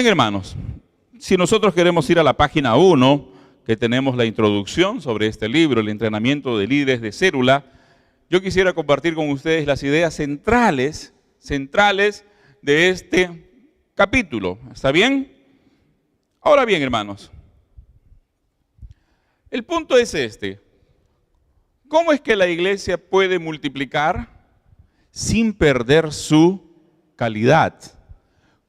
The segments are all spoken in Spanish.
bien, hermanos, si nosotros queremos ir a la página 1, que tenemos la introducción sobre este libro, el entrenamiento de líderes de célula, yo quisiera compartir con ustedes las ideas centrales de este capítulo. ¿Está bien? Ahora bien, hermanos, el punto es este. ¿Cómo es que la iglesia puede multiplicar sin perder su calidad?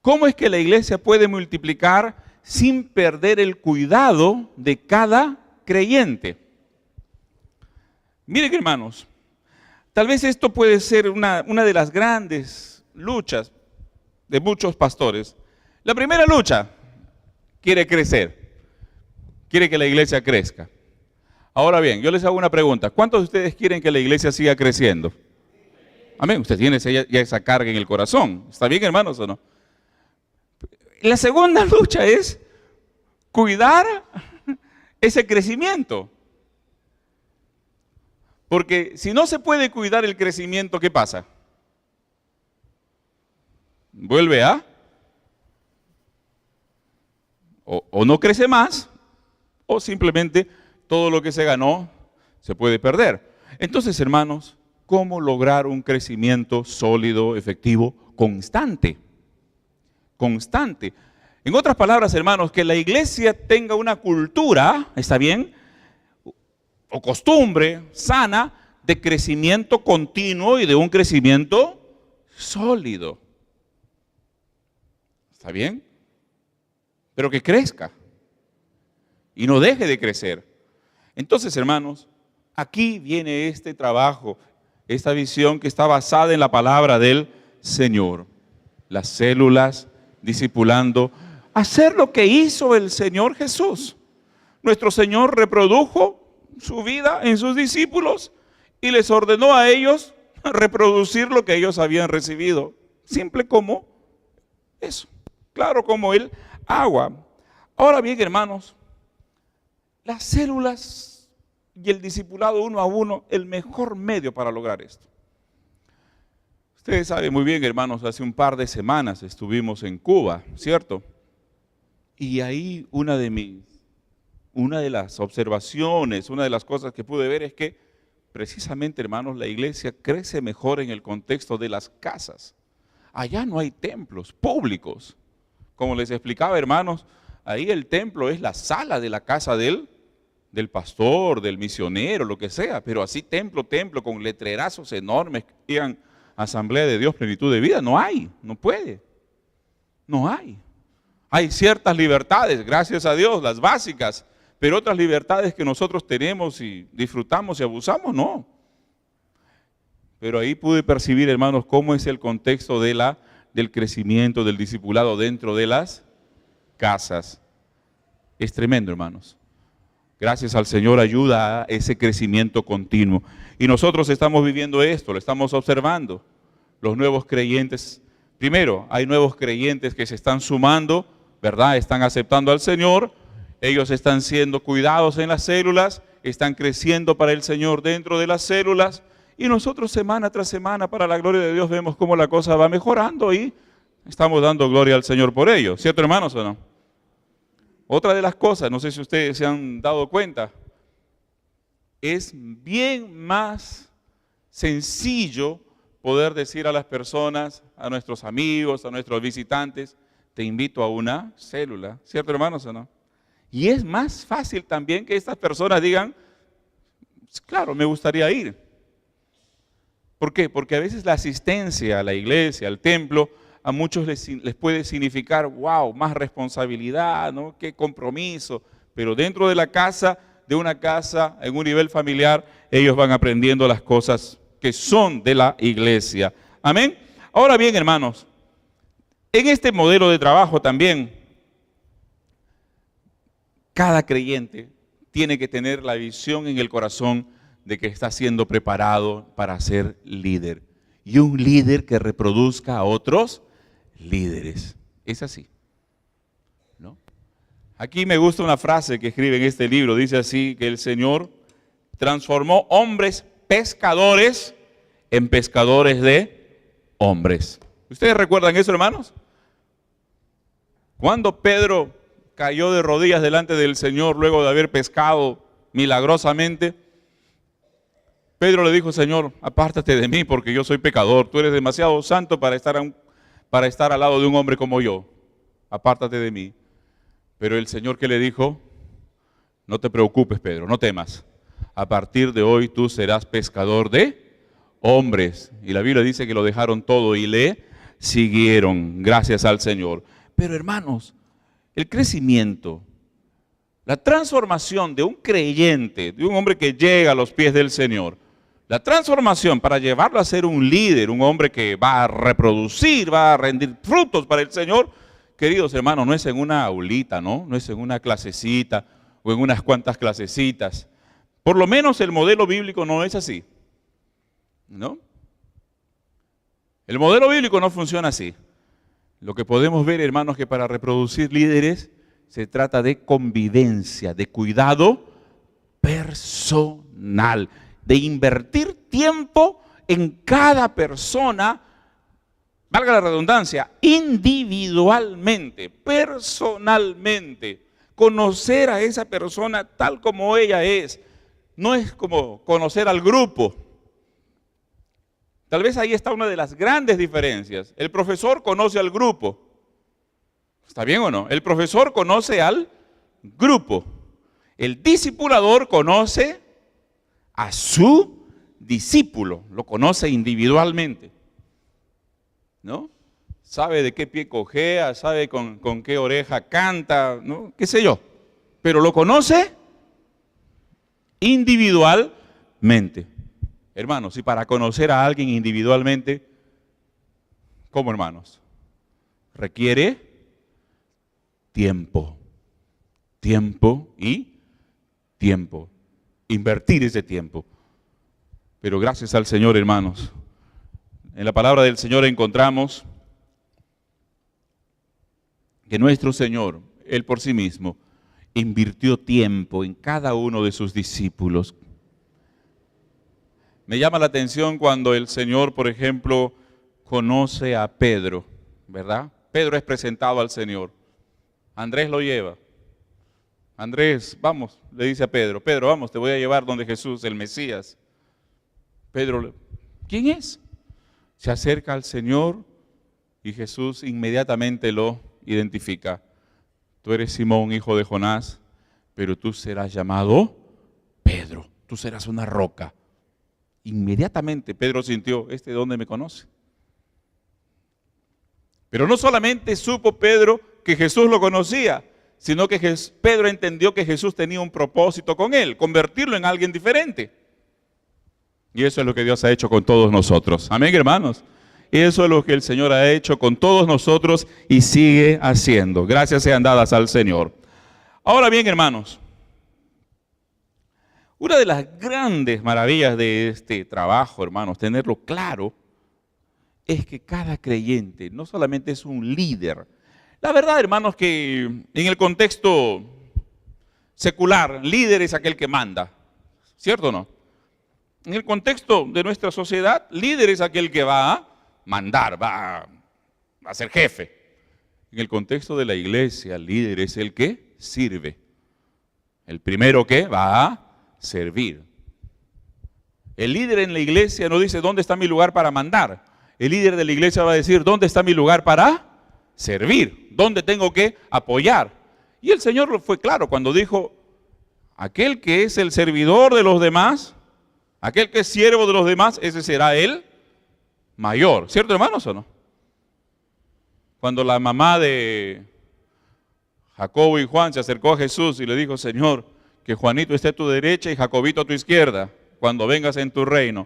¿Cómo es que la iglesia puede multiplicar sin perder el cuidado de cada creyente? Miren, hermanos, tal vez esto puede ser una de las grandes luchas de muchos pastores. La primera lucha, quiere crecer, quiere que la iglesia crezca. Ahora bien, yo les hago una pregunta. ¿Cuántos de ustedes quieren que la iglesia siga creciendo? Amén, usted tiene ya esa carga en el corazón. ¿Está bien, hermanos, o no? La segunda lucha es cuidar ese crecimiento. Porque si no se puede cuidar el crecimiento, ¿qué pasa? Vuelve a... O no crece más, o simplemente todo lo que se ganó se puede perder. Entonces, hermanos, ¿cómo lograr un crecimiento sólido, efectivo, constante? Constante. En otras palabras, hermanos, que la iglesia tenga una cultura, ¿está bien? O costumbre sana de crecimiento continuo y de un crecimiento sólido. ¿Está bien? Pero que crezca y no deje de crecer. Entonces, hermanos, aquí viene este trabajo, esta visión que está basada en la palabra del Señor. Las células, discipulando, hacer lo que hizo el Señor Jesús. Nuestro Señor reprodujo su vida en sus discípulos y les ordenó a ellos reproducir lo que ellos habían recibido. Simple como eso, claro como el agua. Ahora bien, hermanos, las células y el discipulado uno a uno, el mejor medio para lograr esto. Ustedes saben muy bien, hermanos, hace un par de semanas estuvimos en Cuba, ¿cierto? Y ahí una de las observaciones, una de las cosas que pude ver es que precisamente, hermanos, la iglesia crece mejor en el contexto de las casas. Allá no hay templos públicos. Como les explicaba, hermanos, ahí el templo es la sala de la casa del pastor, del misionero, lo que sea, pero así templo, con letrerazos enormes que digan Asamblea de Dios, Plenitud de Vida, no hay, no puede, no hay. Hay ciertas libertades, gracias a Dios, las básicas, pero otras libertades que nosotros tenemos y disfrutamos y abusamos, no. Pero ahí pude percibir, hermanos, cómo es el contexto del crecimiento, del discipulado dentro de las casas. Es tremendo, hermanos. Gracias al Señor ayuda a ese crecimiento continuo. Y nosotros estamos viviendo esto, lo estamos observando. Los nuevos creyentes, primero, hay nuevos creyentes que se están sumando, ¿verdad? Están aceptando al Señor, ellos están siendo cuidados en las células, están creciendo para el Señor dentro de las células. Y nosotros semana tras semana, para la gloria de Dios, vemos cómo la cosa va mejorando y estamos dando gloria al Señor por ello. ¿Cierto, hermanos, o no? Otra de las cosas, no sé si ustedes se han dado cuenta, es bien más sencillo poder decir a las personas, a nuestros amigos, a nuestros visitantes, te invito a una célula. ¿Cierto, hermanos, o no? Y es más fácil también que estas personas digan, claro, me gustaría ir. ¿Por qué? Porque a veces la asistencia a la iglesia, al templo, a muchos les puede significar, wow, más responsabilidad, ¿no? Qué compromiso. Pero dentro de la casa, de una casa, en un nivel familiar, ellos van aprendiendo las cosas que son de la iglesia. Amén. Ahora bien, hermanos, en este modelo de trabajo también, cada creyente tiene que tener la visión en el corazón de que está siendo preparado para ser líder. Y un líder que reproduzca a otros líderes. Es así, ¿no? Aquí me gusta una frase que escribe en este libro. Dice así, que el Señor transformó hombres pescadores en pescadores de hombres. ¿Ustedes recuerdan eso, hermanos? Cuando Pedro cayó de rodillas delante del Señor luego de haber pescado milagrosamente, Pedro le dijo: Señor, apártate de mí porque yo soy pecador. Tú eres demasiado santo para estar al lado de un hombre como yo. Apártate de mí. Pero el Señor, ¿qué le dijo? No te preocupes, Pedro, no temas. A partir de hoy tú serás pescador de hombres. Y la Biblia dice que lo dejaron todo y le siguieron, gracias al Señor. Pero hermanos, el crecimiento, la transformación de un creyente, de un hombre que llega a los pies del Señor, la transformación para llevarlo a ser un líder, un hombre que va a reproducir, va a rendir frutos para el Señor, queridos hermanos, no es en una aulita, ¿no? No es en una clasecita o en unas cuantas clasecitas. Por lo menos el modelo bíblico no es así, ¿no? El modelo bíblico no funciona así. Lo que podemos ver, hermanos, que para reproducir líderes se trata de convivencia, de cuidado personal, de invertir tiempo en cada persona, valga la redundancia, individualmente, personalmente. Conocer a esa persona tal como ella es. No es como conocer al grupo. Tal vez ahí está una de las grandes diferencias. El profesor conoce al grupo. ¿Está bien o no? El profesor conoce al grupo. El discipulador conoce a su discípulo. Lo conoce individualmente, ¿no? Sabe de qué pie cojea, sabe con qué oreja canta, ¿no? Qué sé yo. Pero lo conoce individualmente. Hermanos, y para conocer a alguien individualmente, ¿cómo, hermanos? Requiere tiempo. Tiempo y tiempo. Invertir ese tiempo. Pero gracias al Señor, hermanos, en la palabra del Señor encontramos que nuestro Señor, Él por sí mismo, invirtió tiempo en cada uno de sus discípulos. Me llama la atención cuando el Señor, por ejemplo, conoce a Pedro, ¿verdad? Pedro es presentado al Señor. Andrés lo lleva. Andrés, vamos, le dice a Pedro, Pedro, vamos, te voy a llevar donde Jesús, el Mesías. Pedro, ¿quién es? Se acerca al Señor y Jesús inmediatamente lo identifica. Tú eres Simón, hijo de Jonás, pero tú serás llamado Pedro. Tú serás una roca. Inmediatamente Pedro sintió, ¿este dónde me conoce? Pero no solamente supo Pedro que Jesús lo conocía, sino que Pedro entendió que Jesús tenía un propósito con él, convertirlo en alguien diferente. Y eso es lo que Dios ha hecho con todos nosotros. Amén, hermanos. Eso es lo que el Señor ha hecho con todos nosotros y sigue haciendo. Gracias sean dadas al Señor. Ahora bien, hermanos, una de las grandes maravillas de este trabajo, hermanos, tenerlo claro, es que cada creyente no solamente es un líder. La verdad, hermanos, que en el contexto secular, líder es aquel que manda, ¿cierto o no? En el contexto de nuestra sociedad, líder es aquel que va a mandar, va a ser jefe. En el contexto de la iglesia, líder es el que sirve. El primero que va a servir. El líder en la iglesia no dice ¿dónde está mi lugar para mandar? El líder de la iglesia va a decir ¿dónde está mi lugar para servir? ¿Dónde tengo que apoyar? Y el Señor lo fue claro cuando dijo aquel que es el servidor de los demás, aquel que es siervo de los demás, ese será el mayor. ¿Cierto, hermanos, o no? Cuando la mamá de Jacobo y Juan se acercó a Jesús y le dijo, Señor, que Juanito esté a tu derecha y Jacobito a tu izquierda, cuando vengas en tu reino.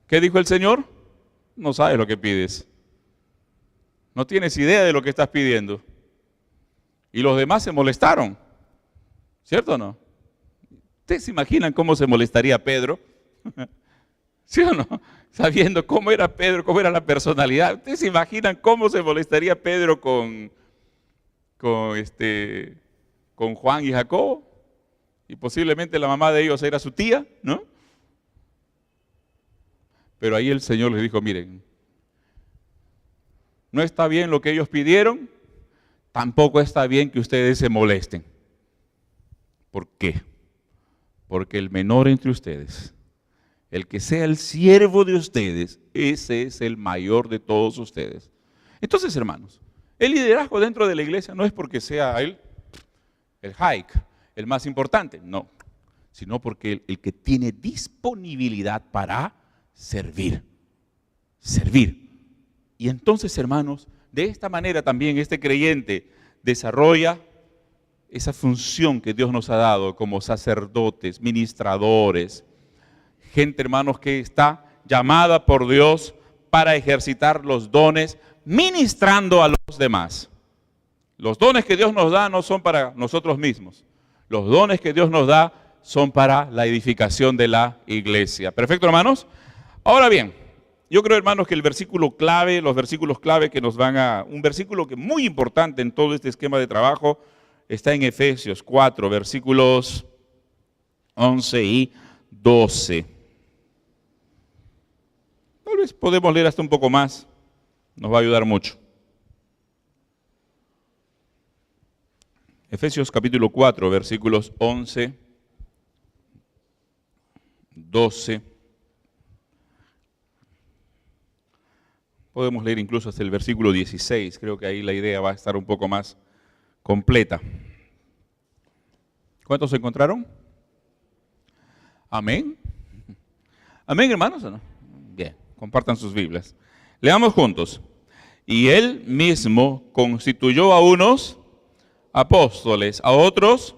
¿Qué dijo el Señor? No sabes lo que pides. No tienes idea de lo que estás pidiendo. Y los demás se molestaron. ¿Cierto o no? ¿Ustedes se imaginan cómo se molestaría Pedro? ¿Sí o no? Sabiendo cómo era Pedro, cómo era la personalidad. ¿Ustedes se imaginan cómo se molestaría Pedro con Juan y Jacobo? Y posiblemente la mamá de ellos era su tía, ¿no? Pero ahí el Señor les dijo, miren, no está bien lo que ellos pidieron, tampoco está bien que ustedes se molesten. ¿Por qué? Porque el menor entre ustedes, el que sea el siervo de ustedes, ese es el mayor de todos ustedes. Entonces, hermanos, el liderazgo dentro de la iglesia no es porque sea el hike, el más importante, no, sino porque el que tiene disponibilidad para servir. Y entonces, hermanos, de esta manera también este creyente desarrolla esa función que Dios nos ha dado como sacerdotes, ministradores, gente, hermanos, que está llamada por Dios para ejercitar los dones, ministrando a los demás. Los dones que Dios nos da no son para nosotros mismos. Los dones que Dios nos da son para la edificación de la iglesia. ¿Perfecto, hermanos? Ahora bien, yo creo, hermanos, que el versículo clave, los versículos clave que nos van a... Un versículo que es muy importante en todo este esquema de trabajo está en Efesios 4, versículos 11 y 12. Tal vez podemos leer hasta un poco más, nos va a ayudar mucho. Efesios capítulo 4, versículos 11, 12. Podemos leer incluso hasta el versículo 16, creo que ahí la idea va a estar un poco más completa. ¿Cuántos se encontraron? Amén. Amén, hermanos, ¿o no? Bien, compartan sus Biblias. Leamos juntos. Y él mismo constituyó a unos apóstoles, a otros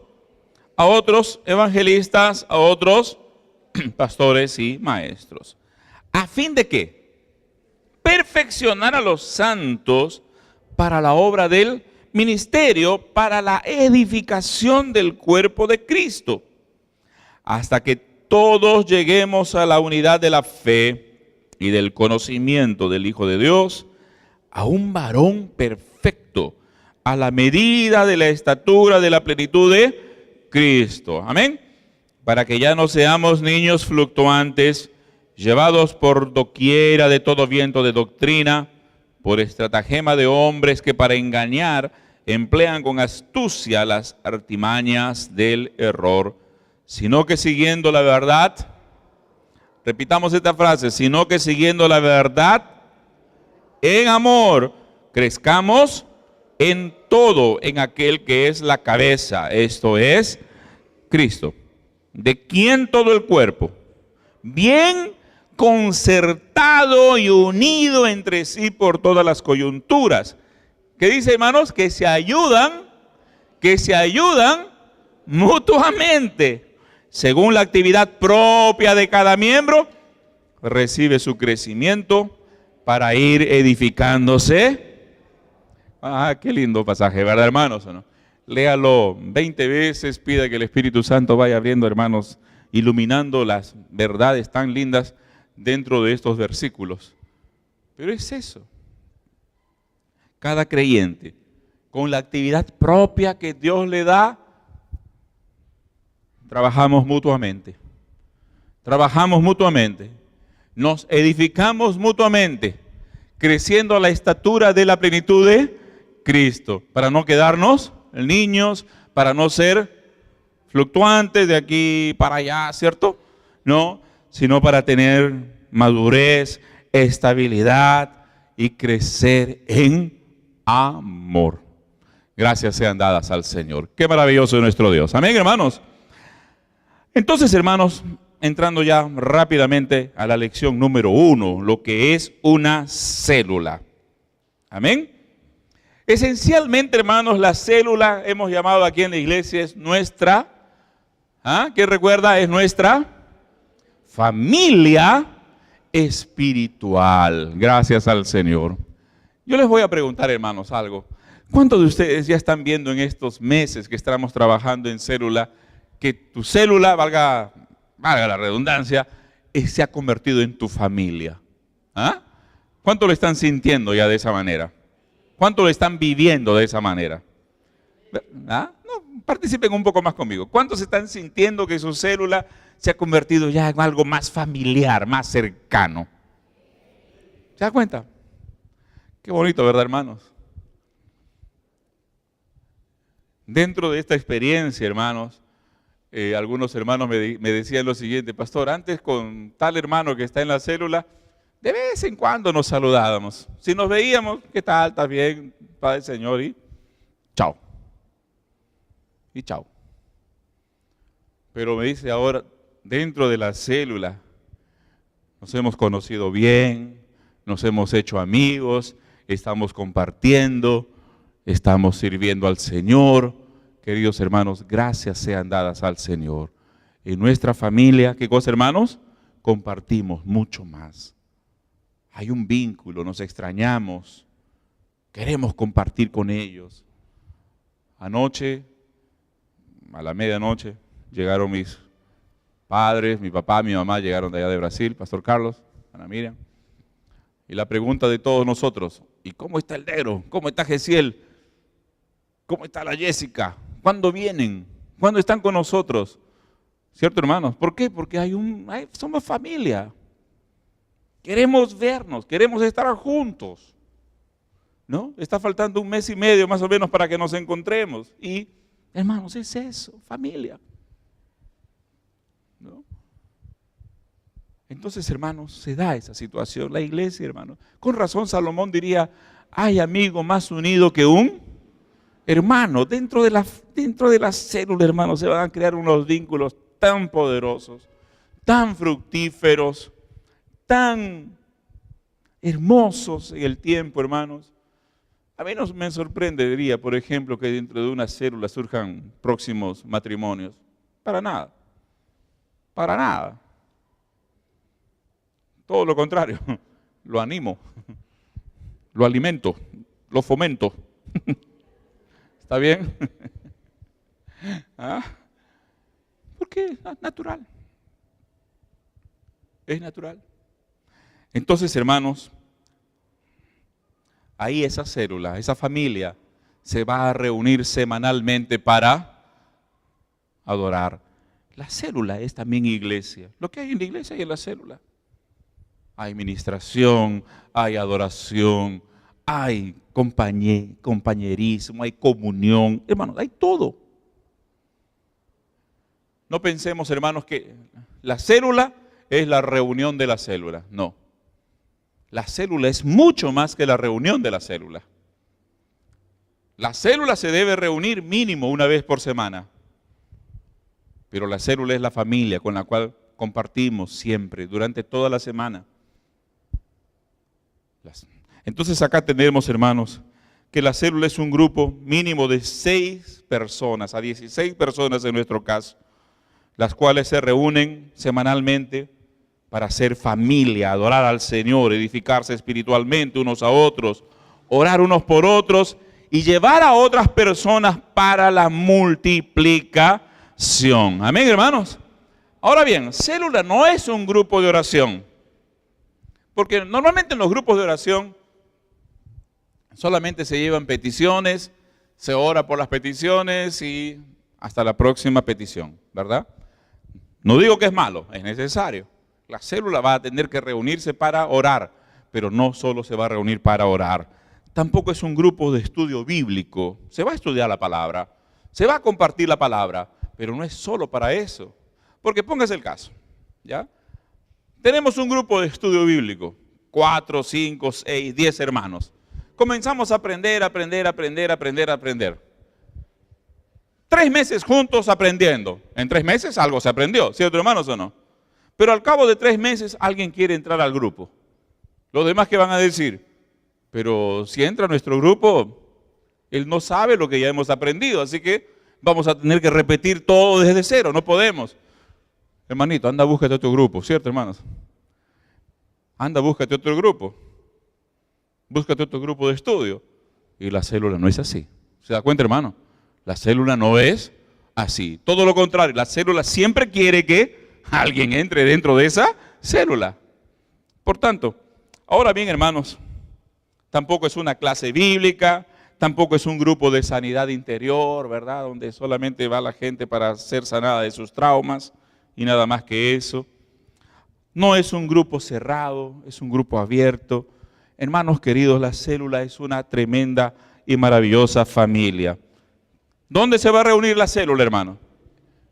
evangelistas, a otros pastores y maestros. ¿A fin de qué? Perfeccionar a los santos para la obra del ministerio, para la edificación del cuerpo de Cristo, hasta que todos lleguemos a la unidad de la fe y del conocimiento del Hijo de Dios, a un varón perfecto, a la medida de la estatura de la plenitud de Cristo. Amén. Para que ya no seamos niños fluctuantes, llevados por doquiera de todo viento de doctrina, por estratagema de hombres que para engañar emplean con astucia las artimañas del error, sino que siguiendo la verdad, repitamos esta frase, sino que siguiendo la verdad en amor, crezcamos en todo en aquel que es la cabeza, esto es Cristo, de quien todo el cuerpo, bien concertado y unido entre sí por todas las coyunturas. ¿Qué dice, hermanos? Que se ayudan mutuamente. Según la actividad propia de cada miembro, recibe su crecimiento para ir edificándose. Ah, qué lindo pasaje, ¿verdad, hermanos? ¿O no? Léalo 20 veces, pida que el Espíritu Santo vaya abriendo, hermanos, iluminando las verdades tan lindas dentro de estos versículos. Pero es eso. Cada creyente, con la actividad propia que Dios le da, trabajamos mutuamente. Nos edificamos mutuamente, creciendo a la estatura de la plenitud de Cristo, para no quedarnos niños, para no ser fluctuantes de aquí para allá, ¿cierto? No, sino para tener madurez, estabilidad y crecer en amor. Gracias sean dadas al Señor. Qué maravilloso es nuestro Dios. Amén, hermanos. Entonces, hermanos, entrando ya rápidamente a la lección número 1, lo que es una célula. Amén. Esencialmente, hermanos, la célula, hemos llamado aquí en la iglesia, es nuestra, ¿qué recuerda? Es nuestra familia espiritual. Gracias al Señor. Yo les voy a preguntar, hermanos, algo. ¿Cuántos de ustedes ya están viendo en estos meses que estamos trabajando en célula, que tu célula, valga la redundancia, se ha convertido en tu familia? ¿Cuántos lo están sintiendo ya de esa manera? ¿Cuántos lo están viviendo de esa manera? No, participen un poco más conmigo. ¿Cuántos están sintiendo que su célula se ha convertido ya en algo más familiar, más cercano? ¿Se da cuenta? Qué bonito, ¿verdad, hermanos? Dentro de esta experiencia, hermanos, algunos hermanos me decían lo siguiente: pastor, antes con tal hermano que está en la célula, de vez en cuando nos saludábamos. Si nos veíamos, ¿qué tal? ¿Estás bien? Padre Señor, y chao. Y chao. Pero me dice ahora, dentro de la célula, nos hemos conocido bien, nos hemos hecho amigos, estamos compartiendo, estamos sirviendo al Señor. Queridos hermanos, gracias sean dadas al Señor. En nuestra familia, ¿qué cosa, hermanos? Compartimos mucho más. Hay un vínculo, nos extrañamos, queremos compartir con ellos. Anoche, a la medianoche, llegaron mis padres, mi papá, mi mamá, llegaron de allá de Brasil, Pastor Carlos, Ana Miriam. Y la pregunta de todos nosotros: ¿y cómo está el Dero? ¿Cómo está Gesiel? ¿Cómo está la Jessica? ¿Cuándo vienen? ¿Cuándo están con nosotros? ¿Cierto, hermanos? ¿Por qué? Porque somos familia. Queremos vernos, queremos estar juntos, ¿no? Está faltando 1 mes y medio más o menos para que nos encontremos. Y, hermanos, es eso, familia, ¿no? Entonces, hermanos, se da esa situación. La iglesia, hermanos, con razón Salomón diría: hay amigo más unido que un hermano. Dentro de la célula, hermanos, se van a crear unos vínculos tan poderosos, tan fructíferos, tan hermosos en el tiempo, hermanos. A mí no me sorprendería, por ejemplo, que dentro de una célula surjan próximos matrimonios. Para nada. Para nada. Todo lo contrario. Lo animo. Lo alimento. Lo fomento. ¿Está bien? ¿Ah? Porque es natural. Es natural. Entonces, hermanos, ahí esa célula, esa familia, se va a reunir semanalmente para adorar. La célula es también iglesia. Lo que hay en la iglesia hay en la célula. Hay ministración, hay adoración, hay compañerismo, hay comunión. Hermanos, hay todo. No pensemos, hermanos, que la célula es la reunión de la célula. No. La célula es mucho más que la reunión de la célula. La célula se debe reunir mínimo 1 vez por semana. Pero la célula es la familia con la cual compartimos siempre, durante toda la semana. Entonces acá tenemos, hermanos, que la célula es un grupo mínimo de 6 personas, a 16 personas en nuestro caso, las cuales se reúnen semanalmente para ser familia, adorar al Señor, edificarse espiritualmente unos a otros, orar unos por otros y llevar a otras personas para la multiplicación. Amén, hermanos. Ahora bien, célula no es un grupo de oración, porque normalmente en los grupos de oración solamente se llevan peticiones, se ora por las peticiones y hasta la próxima petición, ¿verdad? No digo que es malo, es necesario. La célula va a tener que reunirse para orar, pero no solo se va a reunir para orar. Tampoco es un grupo de estudio bíblico. Se va a estudiar la palabra, se va a compartir la palabra, pero no es solo para eso. Porque póngase el caso, ¿ya? Tenemos un grupo de estudio bíblico, 4, 5, 6, 10 hermanos. Comenzamos a aprender. 3 meses juntos aprendiendo. En 3 meses algo se aprendió, ¿cierto, hermanos, o no? Pero al cabo de 3 meses alguien quiere entrar al grupo. Los demás, ¿qué van a decir? Pero si entra a nuestro grupo, él no sabe lo que ya hemos aprendido, así que vamos a tener que repetir todo desde cero, no podemos. Hermanito, anda, búscate otro grupo, ¿cierto, hermanos? Anda, búscate otro grupo. Búscate otro grupo de estudio. Y la célula no es así. ¿Se da cuenta, hermano? La célula no es así. Todo lo contrario, la célula siempre quiere que alguien entre dentro de esa célula. Por tanto, ahora bien, hermanos, tampoco es una clase bíblica, tampoco es un grupo de sanidad interior, ¿verdad? Donde solamente va la gente para ser sanada de sus traumas y nada más que eso. No es un grupo cerrado, es un grupo abierto. Hermanos queridos, la célula es una tremenda y maravillosa familia. ¿Dónde se va a reunir la célula, hermano?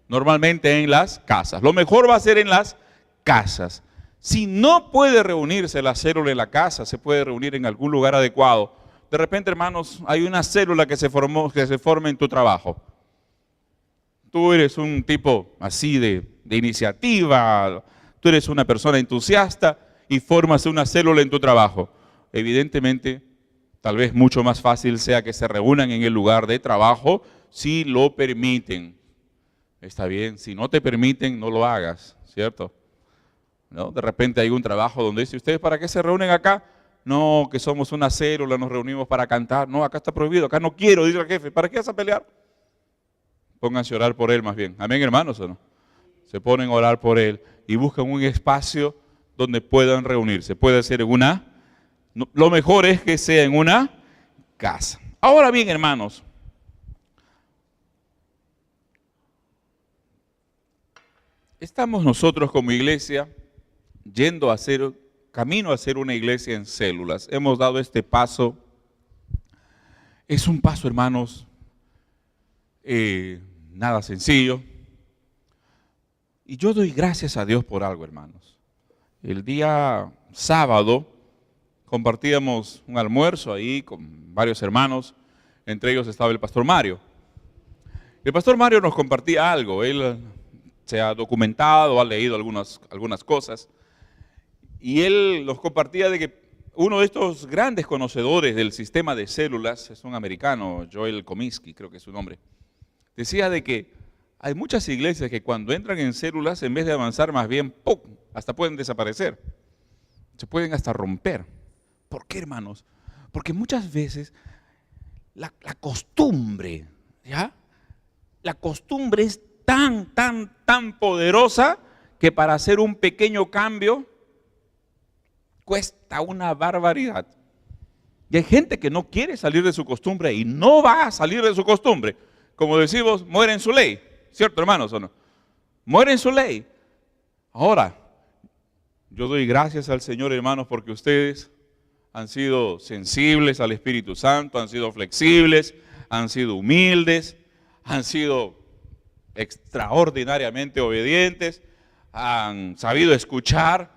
Normalmente en las casas. Lo mejor va a ser en las casas. Si no puede reunirse la célula en la casa, se puede reunir en algún lugar adecuado. De repente, hermanos, hay una célula que se forma en tu trabajo. Tú eres un tipo así de iniciativa, tú eres una persona entusiasta y formas una célula en tu trabajo. Evidentemente, tal vez mucho más fácil sea que se reúnan en el lugar de trabajo si lo permiten. Está bien, si no te permiten, no lo hagas, ¿cierto? ¿No? De repente hay un trabajo donde dice, ¿ustedes para qué se reúnen acá? No, que somos una célula, nos reunimos para cantar. No, acá está prohibido, acá no quiero, dice el jefe. ¿Para qué vas a pelear? Pónganse a orar por él más bien. Amén, hermanos, ¿o no? Se ponen a orar por él y buscan un espacio donde puedan reunirse. Puede ser en una, lo mejor es que sea en una casa. Ahora bien, hermanos, estamos nosotros como iglesia yendo a hacer, camino a hacer una iglesia en células. Hemos dado este paso. Es un paso, hermanos, nada sencillo. Y yo doy gracias a Dios por algo, hermanos. El día sábado compartíamos un almuerzo ahí con varios hermanos. Entre ellos estaba el pastor Mario. El pastor Mario nos compartía algo. Él se ha documentado, ha leído algunas cosas. Y él nos compartía de que uno de estos grandes conocedores del sistema de células, es un americano, Joel Comiskey, creo que es su nombre, decía de que hay muchas iglesias que cuando entran en células, en vez de avanzar más bien, ¡pum!, hasta pueden desaparecer. Se pueden hasta romper. ¿Por qué, hermanos? Porque muchas veces la costumbre, ¿ya? La costumbre es tan poderosa que para hacer un pequeño cambio cuesta una barbaridad. Y hay gente que no quiere salir de su costumbre y no va a salir de su costumbre. Como decimos, muere en su ley. ¿Cierto, hermanos, o no? Muere en su ley. Ahora, yo doy gracias al Señor, hermanos, porque ustedes han sido sensibles al Espíritu Santo, han sido flexibles, han sido humildes, han sido extraordinariamente obedientes, han sabido escuchar,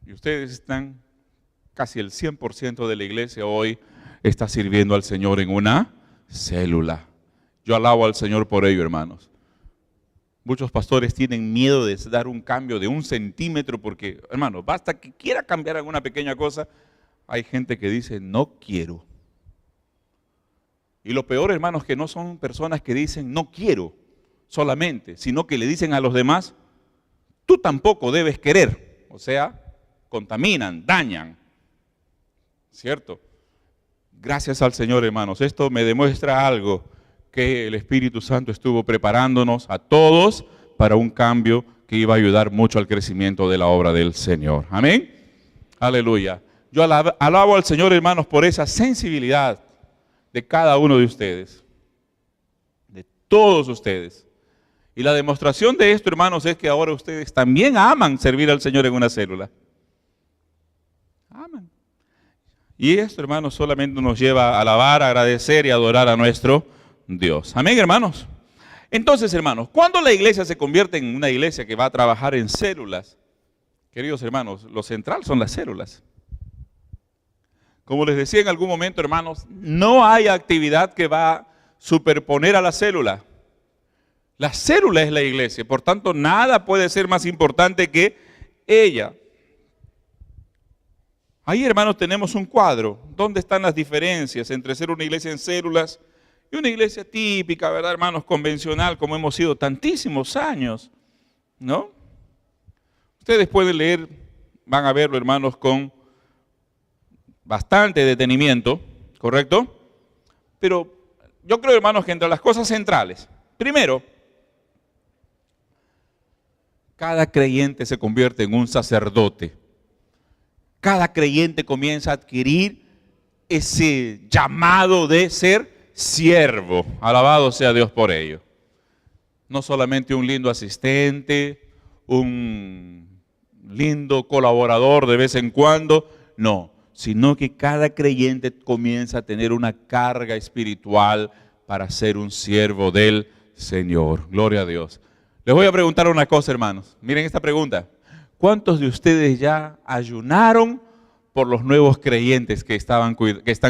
y ustedes están, casi el 100% de la iglesia hoy está sirviendo al Señor en una célula. Yo alabo al Señor por ello, hermanos. Muchos pastores tienen miedo de dar un cambio de 1 centímetro porque, hermano, basta que quiera cambiar alguna pequeña cosa. Hay gente que dice, no quiero. Y lo peor, hermanos, que no son personas que dicen, no quiero solamente, sino que le dicen a los demás, tú tampoco debes querer. O sea, contaminan, dañan. ¿Cierto? Gracias al Señor, hermanos. Esto me demuestra algo, que el Espíritu Santo estuvo preparándonos a todos para un cambio que iba a ayudar mucho al crecimiento de la obra del Señor. Amén. Aleluya. Yo alabo al Señor, hermanos, por esa sensibilidad de cada uno de ustedes, de todos ustedes. Y la demostración de esto, hermanos, es que ahora ustedes también aman servir al Señor en una célula. Aman. Y esto, hermanos, solamente nos lleva a alabar, a agradecer y a adorar a nuestro Dios. Amén, hermanos. Entonces, hermanos, ¿cuándo la iglesia se convierte en una iglesia que va a trabajar en células? Queridos hermanos, lo central son las células. Como les decía en algún momento, hermanos, no hay actividad que va a superponer a la célula. La célula es la iglesia, por tanto, nada puede ser más importante que ella. Ahí, hermanos, tenemos un cuadro. ¿Dónde están las diferencias entre ser una iglesia en células y una iglesia típica, verdad, hermanos, convencional, como hemos sido tantísimos años, ¿no? Ustedes pueden leer, van a verlo, hermanos, con bastante detenimiento, ¿correcto? Pero yo creo, hermanos, que entre las cosas centrales, primero, cada creyente se convierte en un sacerdote. Cada creyente comienza a adquirir ese llamado de ser siervo. Alabado sea Dios por ello. No solamente un lindo asistente, un lindo colaborador de vez en cuando, no, sino que cada creyente comienza a tener una carga espiritual para ser un siervo del Señor. Gloria a Dios. Les voy a preguntar una cosa, hermanos. Miren esta pregunta. ¿Cuántos de ustedes ya ayunaron por los nuevos creyentes que están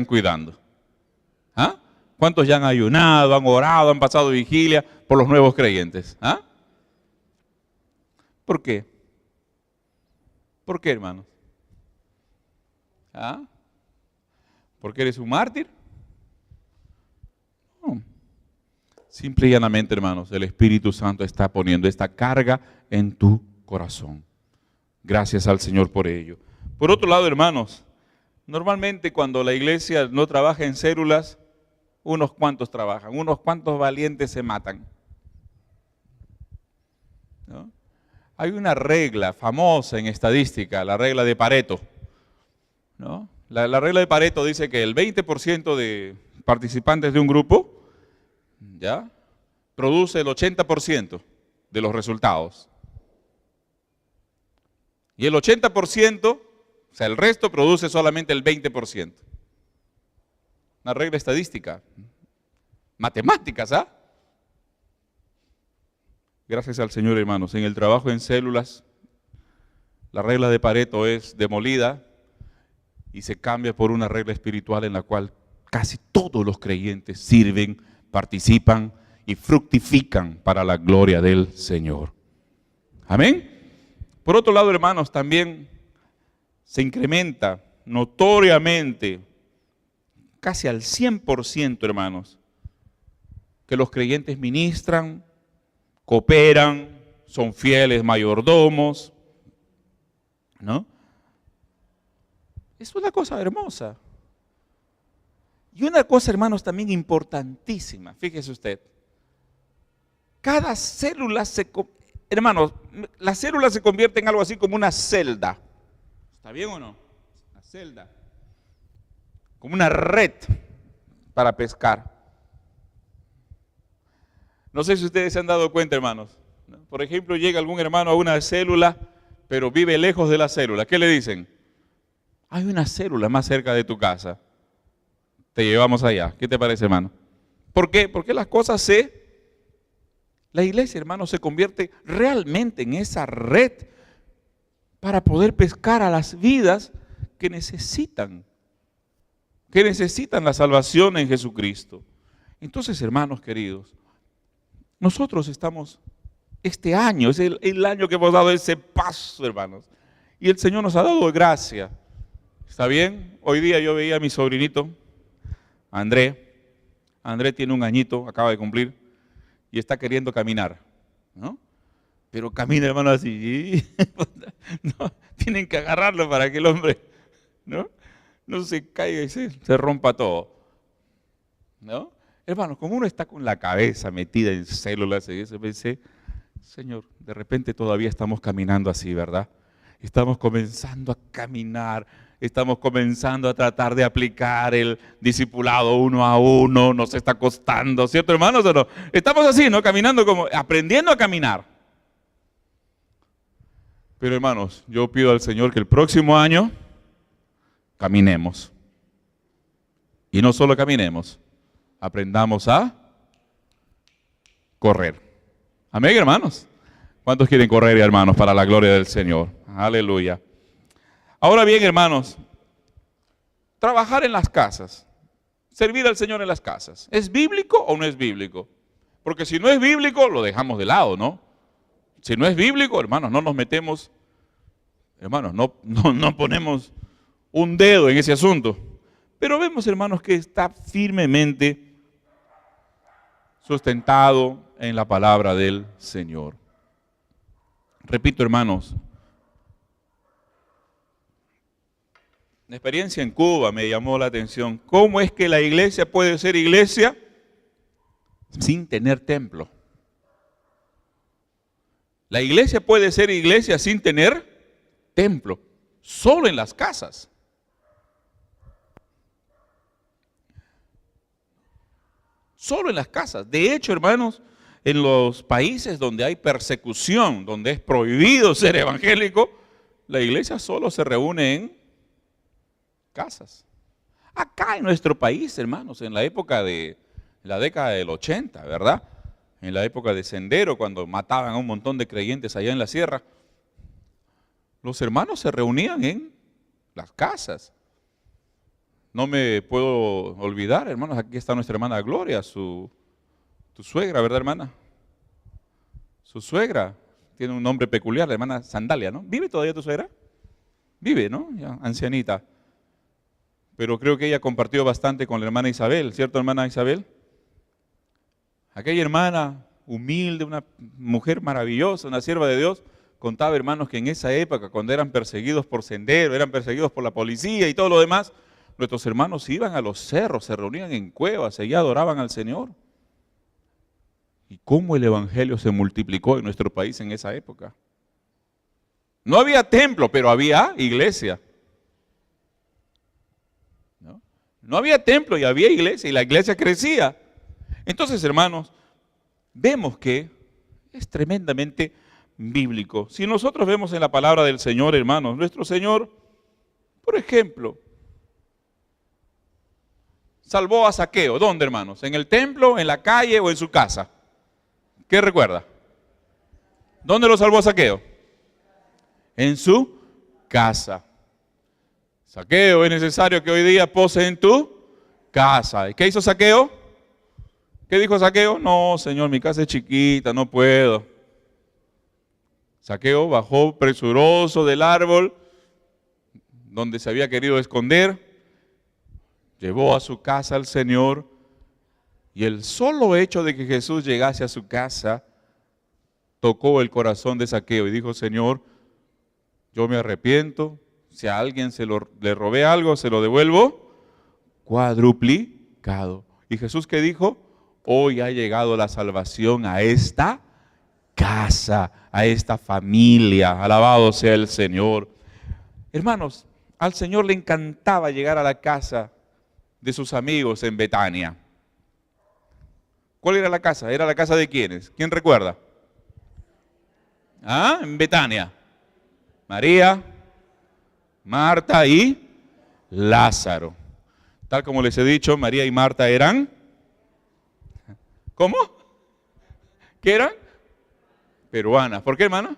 cuidando? ¿Ah? ¿Cuántos ya han ayunado, han orado, han pasado vigilia por los nuevos creyentes? ¿Ah? ¿Por qué? ¿Por qué, hermanos? ¿Ah? ¿Porque eres un mártir? No. Simple y llanamente, hermanos, el Espíritu Santo está poniendo esta carga en tu corazón. Gracias al Señor por ello. Por otro lado, hermanos, normalmente cuando la iglesia no trabaja en células, unos cuantos trabajan, unos cuantos valientes se matan, ¿no? Hay una regla famosa en estadística, la regla de Pareto, ¿no? La regla de Pareto dice que el 20% de participantes de un grupo, ¿ya?, produce el 80% de los resultados. Y el 80%, o sea, el resto produce solamente el 20%. Una regla estadística, matemáticas, ¿ah? Gracias al Señor, hermanos. En el trabajo en células, la regla de Pareto es demolida y se cambia por una regla espiritual en la cual casi todos los creyentes sirven, participan y fructifican para la gloria del Señor. Amén. Por otro lado, hermanos, también se incrementa notoriamente, casi al 100%, hermanos, que los creyentes ministran, cooperan, son fieles mayordomos, ¿no? Es una cosa hermosa. Y una cosa, hermanos, también importantísima, fíjese usted. Cada célula hermanos, la célula se convierte en algo así como una celda. ¿Está bien o no? Una celda. Como una red para pescar. No sé si ustedes se han dado cuenta, hermanos. Por ejemplo, llega algún hermano a una célula, pero vive lejos de la célula. ¿Qué le dicen? Hay una célula más cerca de tu casa. Te llevamos allá. ¿Qué te parece, hermano? ¿Por qué? Porque la iglesia, hermano, se convierte realmente en esa red para poder pescar a las vidas que necesitan la salvación en Jesucristo. Entonces, hermanos queridos, nosotros estamos, este año es el año que hemos dado ese paso, hermanos, y el Señor nos ha dado gracia. ¿Está bien? Hoy día yo veía a mi sobrinito, André tiene un añito, acaba de cumplir, y está queriendo caminar, ¿no? Pero camina, hermano, así, no, tienen que agarrarlo para que el hombre, no se caiga y se rompa todo, ¿no? Hermano, como uno está con la cabeza metida en células y eso, pensé, Señor, de repente todavía estamos caminando así, ¿verdad? Estamos comenzando a caminar, estamos comenzando a tratar de aplicar el discipulado uno a uno, nos está costando, ¿cierto, hermanos, o no? Estamos así, ¿no? Caminando como, aprendiendo a caminar. Pero, hermanos, yo pido al Señor que el próximo año caminemos. Y no solo caminemos, aprendamos a correr. Amén, hermanos. ¿Cuántos quieren correr, hermanos, para la gloria del Señor? Aleluya. Ahora bien, hermanos, trabajar en las casas, servir al Señor en las casas, ¿es bíblico o no es bíblico? Porque si no es bíblico, lo dejamos de lado, ¿no? Si no es bíblico, hermanos, no nos metemos, hermanos, no ponemos un dedo en ese asunto. Pero vemos, hermanos, que está firmemente sustentado en la palabra del Señor. Repito, hermanos, la experiencia en Cuba me llamó la atención. ¿Cómo es que la iglesia puede ser iglesia sin tener templo? La iglesia puede ser iglesia sin tener templo, solo en las casas. Solo en las casas. De hecho, hermanos, en los países donde hay persecución, donde es prohibido ser evangélico, la iglesia solo se reúne en casas. Acá en nuestro país, hermanos, en la época de en la década del 80, ¿verdad? En la época de Sendero, cuando mataban a un montón de creyentes allá en la sierra, los hermanos se reunían en las casas. No me puedo olvidar, hermanos, aquí está nuestra hermana Gloria, tu suegra, ¿verdad, hermana? Su suegra tiene un nombre peculiar, la hermana Sandalia, ¿no? ¿Vive todavía tu suegra? Vive, ¿no? Ya, ancianita. Pero creo que ella compartió bastante con la hermana Isabel, ¿cierto, hermana Isabel? Aquella hermana humilde, una mujer maravillosa, una sierva de Dios, contaba, hermanos, que en esa época, cuando eran perseguidos por Sendero, eran perseguidos por la policía y todo lo demás, nuestros hermanos iban a los cerros, se reunían en cuevas, allá adoraban al Señor. ¿Y cómo el evangelio se multiplicó en nuestro país en esa época? No había templo, pero había iglesia. No había templo y había iglesia, y la iglesia crecía. Entonces, hermanos, vemos que es tremendamente bíblico. Si nosotros vemos en la palabra del Señor, hermanos, nuestro Señor, por ejemplo, salvó a Zaqueo. ¿Dónde, hermanos? ¿En el templo, en la calle o en su casa? ¿Qué recuerda? ¿Dónde lo salvó a Zaqueo? En su casa. Zaqueo, es necesario que hoy día pose en tu casa. ¿Y qué hizo Zaqueo? ¿Qué dijo Zaqueo? No, Señor, mi casa es chiquita, no puedo. Zaqueo bajó presuroso del árbol donde se había querido esconder, llevó a su casa al Señor, y el solo hecho de que Jesús llegase a su casa tocó el corazón de Zaqueo y dijo: Señor, yo me arrepiento, si a alguien le robé algo, se lo devuelvo cuadruplicado. ¿Y Jesús qué dijo? Hoy ha llegado la salvación a esta casa, a esta familia. Alabado sea el Señor. Hermanos, al Señor le encantaba llegar a la casa de sus amigos en Betania. ¿Cuál era la casa? ¿Era la casa de quiénes? ¿Quién recuerda? ¿Ah? En Betania. María, Marta y Lázaro. Tal como les he dicho, María y Marta eran... ¿Cómo? ¿Qué eran? Peruanas. ¿Por qué, hermano?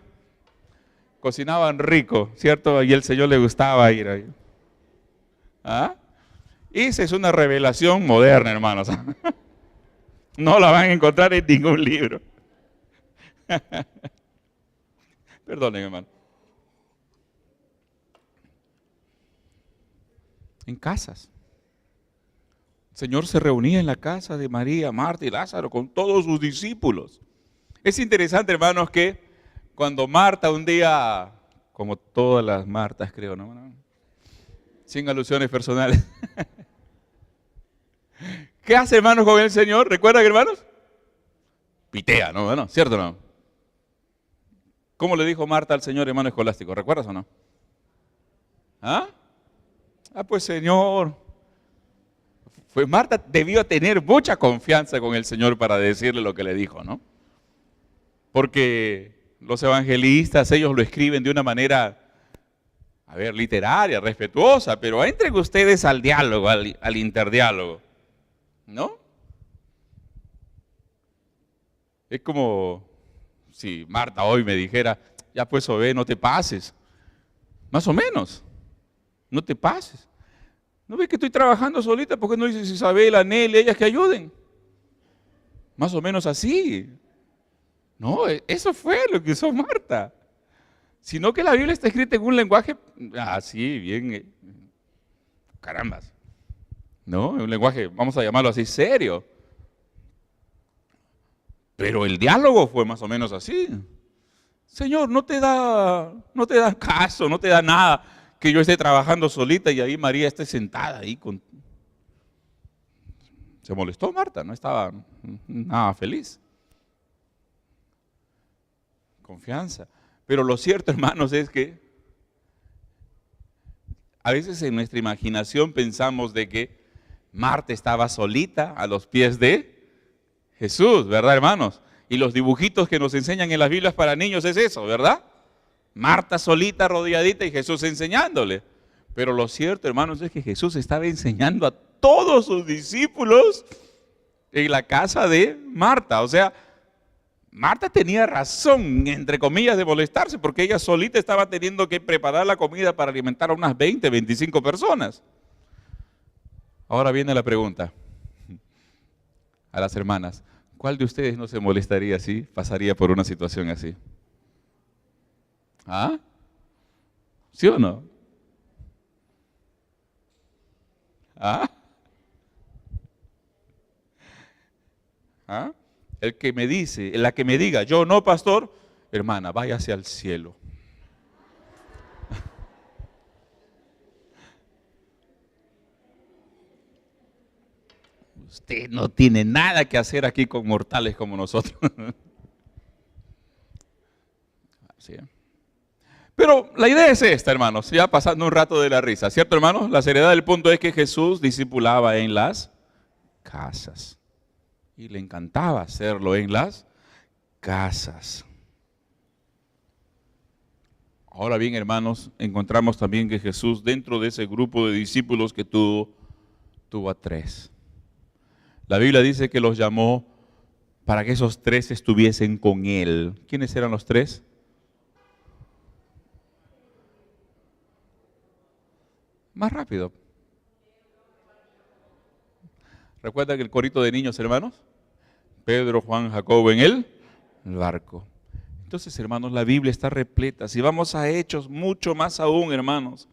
Cocinaban rico, ¿cierto? Y el Señor le gustaba ir ahí. ¿Ah? Esa es una revelación moderna, hermanos. No la van a encontrar en ningún libro. Perdonen, hermano. En casas. El Señor se reunía en la casa de María, Marta y Lázaro con todos sus discípulos. Es interesante, hermanos, que cuando Marta un día, como todas las Martas creo, ¿no? Sin alusiones personales. ¿Qué hace, hermanos, con el Señor? ¿Recuerdan, hermanos? Pitea, ¿no? Bueno, ¿cierto o no? ¿Cómo le dijo Marta al Señor, hermano escolástico? ¿Recuerdas o no? ¿Ah? Pues Señor. Pues Marta debió tener mucha confianza con el Señor para decirle lo que le dijo, ¿no? Porque los evangelistas, ellos lo escriben de una manera, literaria, respetuosa, pero entren ustedes al diálogo, al interdiálogo, ¿no? Es como si Marta hoy me dijera: ya pues, Obed, no te pases. Más o menos, no te pases. ¿No ves que estoy trabajando solita? ¿Por qué no dices Isabel, Anel, ellas que ayuden? Más o menos así. No, eso fue lo que hizo Marta. Sino que la Biblia está escrita en un lenguaje así, bien, carambas. ¿No? Un lenguaje, vamos a llamarlo así, serio. Pero el diálogo fue más o menos así. Señor, no te da caso, no te da nada que yo esté trabajando solita y ahí María esté sentada ahí con... Se molestó Marta, no estaba nada feliz. Confianza. Pero lo cierto, hermanos, es que a veces en nuestra imaginación pensamos de que Marta estaba solita a los pies de Jesús, ¿verdad, hermanos? Y los dibujitos que nos enseñan en las Biblias para niños es eso, ¿verdad? Marta solita, rodeadita y Jesús enseñándole. Pero lo cierto, hermanos, es que Jesús estaba enseñando a todos sus discípulos en la casa de Marta. O sea, Marta tenía razón, entre comillas, de molestarse, porque ella solita estaba teniendo que preparar la comida para alimentar a unas 20, 25 personas. Ahora viene la pregunta a las hermanas. ¿Cuál de ustedes no se molestaría así, pasaría por una situación así? ¿Ah? ¿Sí o no? ¿Ah? ¿Ah? El que me dice, la que me diga, yo no, pastor, hermana, váyase al cielo. Usted no tiene nada que hacer aquí con mortales como nosotros. ¿Sí? Pero la idea es esta, hermanos, ya pasando un rato de la risa, ¿cierto, hermanos? La seriedad del punto es que Jesús discipulaba en las casas. Y le encantaba hacerlo en las casas. Ahora bien, hermanos, encontramos también que Jesús, dentro de ese grupo de discípulos que tuvo a 3. La Biblia dice que los llamó para que esos 3 estuviesen con él. ¿Quiénes eran los 3? Más rápido. ¿Recuerdan el corito de niños, hermanos? Pedro, Juan, Jacobo en el barco. Entonces, hermanos, la Biblia está repleta. Si vamos a Hechos, mucho más aún, hermanos.